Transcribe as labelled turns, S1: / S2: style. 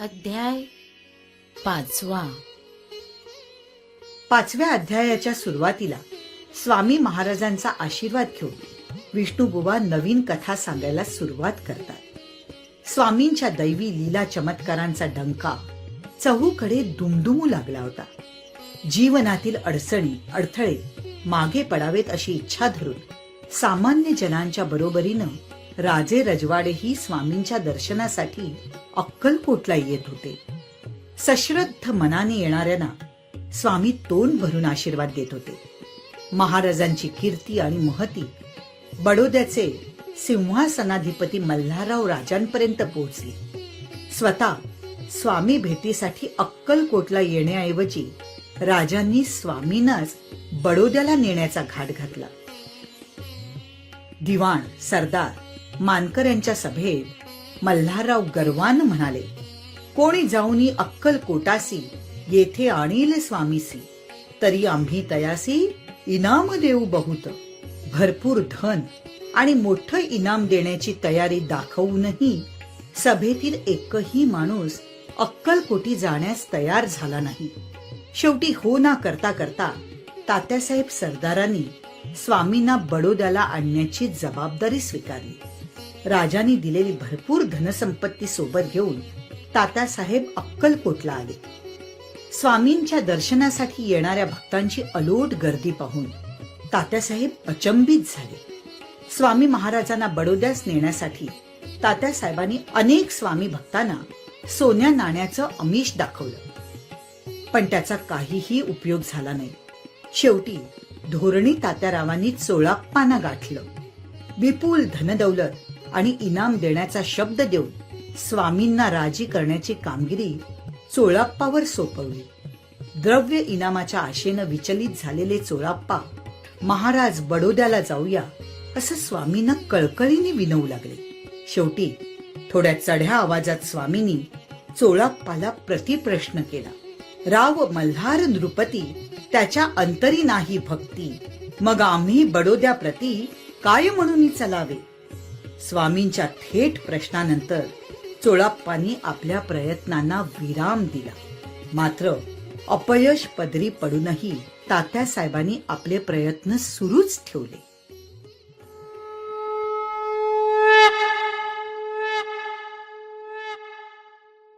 S1: अध्याय 5.
S2: 5व्या अध्यायाच्या सुरुवातीला स्वामी महाराजांचा आशीर्वाद घेऊन विष्णुबुवा नवीन कथा सांगायला सुरुवात करतात. स्वामींच्या दैवी लीला चमत्कारांचा डंका चहूकडे दुमदुमू लागला होता. जीवनातील अडचणी अडथळे मागे पडावेत अशी इच्छा धरून सामान्य जनांच्या बरोबरीनं राजे रजवाडेही स्वामींच्या दर्शनासाठी अक्कलकोटला येत होते. सश्रद्ध मनाने येणाऱ्यांना स्वामी तोंड भरून आशीर्वाद देत होते. महाराजांची कीर्ती आणि महती बडोद्याचे सिंहासनाधिपती मल्हारराव राजांपर्यंत पोहोचली. स्वतः स्वामी भेटीसाठी अक्कलकोटला येण्याऐवजी राजांनी स्वामींनाच बडोद्याला नेण्याचा घाट घातला. दिवाण सरदार मानकर यांच्या सभेत मल्हारराव गर्वानं म्हणाले, कोणी जाऊनी अक्कलकोटासी येथे आणील स्वामीसी, तरी आम्ही तयासी इनाम देऊ बहुत. भरपूर धन आणि मोठं इनाम देण्याची तयारी दाखवूनही सभेतील एकही माणूस अक्कलकोटी जाण्यास तयार झाला नाही. शेवटी हो ना करता करता तात्यासाहेब सरदारांनी स्वामींना बडोद्याला आणण्याची जबाबदारी स्वीकारली. राजांनी दिलेली भरपूर धनसंपत्ती सोबत घेऊन तात्यासाहेब अक्कलकोटला आले. स्वामींच्या दर्शनासाठी येणाऱ्या भक्तांची अलोट गर्दी पाहून तात्यासाहेब अचंबित झाले. स्वामी महाराजांना बडोद्यास नेण्यासाठी तात्यासाहेबांनी अनेक स्वामी भक्तांना सोन्या नाण्याचं आमिष दाखवलं, पण त्याचा काहीही उपयोग झाला नाही. शेवटी धोरणी तात्यारावांनी चोळाप्पांना गाठलं. विपुल धनदौलत आणि इनाम देण्याचा शब्द देऊन स्वामींना राजी करण्याची कामगिरी चोळाप्पावर सोपवली. द्रव्य इनामाच्या आशेनं विचलित झालेले चोळाप्पा महाराज बडोद्याला जाऊया असं स्वामींना कळकळीने विनवू लागले. शेवटी थोड्या चढ्या आवाजात स्वामींनी चोळाप्पाला प्रतिप्रश्न केला. राव मल्हार नृपती त्याच्या अंतरी नाही भक्ती, मग आम्ही बडोद्या प्रती काय म्हणून चलावे. स्वामींच्या थेट प्रश्नानंतर चोळाप्पांनी आपल्या प्रयत्नांना विराम दिला. मात्र अपयश पदरी पडूनही तात्यासाहेबांनी आपले प्रयत्न सुरूच ठेवले.